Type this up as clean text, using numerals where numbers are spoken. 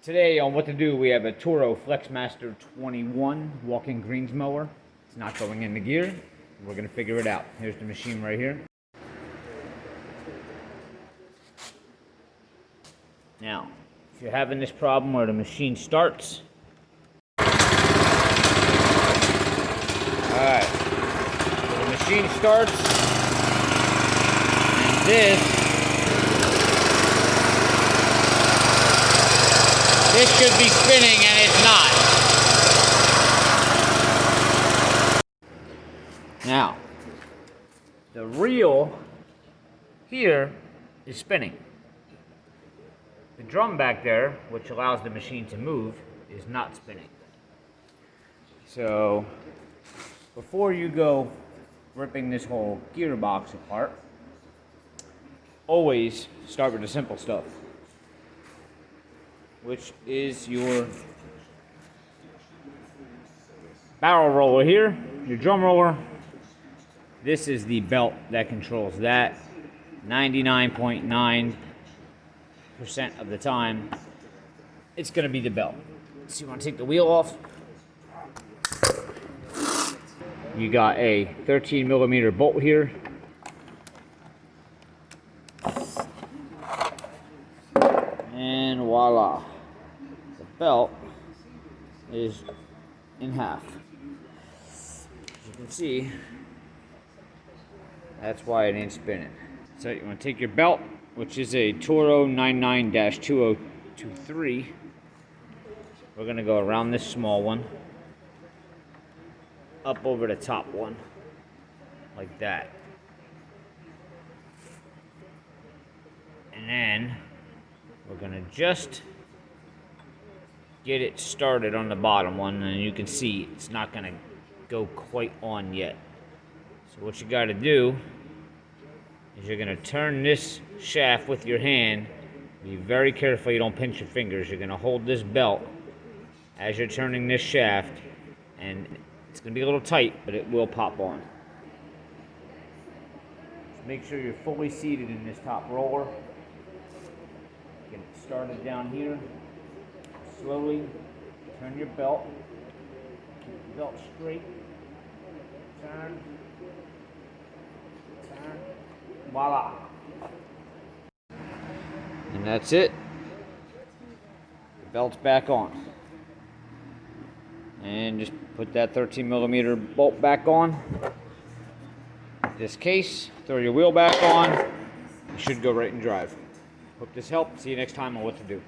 Today on What to Do, we have a Toro Flex 21 walking greens mower. It's not going into gear. We're going to figure it out. Here's the machine right here. Now, if you're having this problem where the machine starts, alright, so the machine starts, and this should be spinning, and it's not. Now, the reel here is spinning. The drum back there, which allows the machine to move, is not spinning. So, before you go ripping this whole gearbox apart, always start with the simple stuff, which is your barrel roller here, your drum roller. This is the belt that controls that. 99.9% of the time, it's going to be the belt. So you want to take the wheel off. You got a 13 millimeter bolt here. And voila. The belt is in half. As you can see, that's why it ain't spinning. So you want to take your belt, which is a Toro 99-2023. We're going to go around this small one, up over the top one, like that. And then we're going to just get it started on the bottom one, and you can see it's not going to go quite on yet. So what you got to do is you're going to turn this shaft with your hand. Be very careful you don't pinch your fingers. You're going to hold this belt as you're turning this shaft, and it's going to be a little tight, but it will pop on. Just make sure you're fully seated in this top roller. Get it started down here. Slowly turn your belt. Keep the belt straight. Turn. Turn. Voila. And that's it. The belt's back on. And just put that 13 millimeter bolt back on. This case, throw your wheel back on. You should go right and drive. Hope this helped. See you next time on What to Do.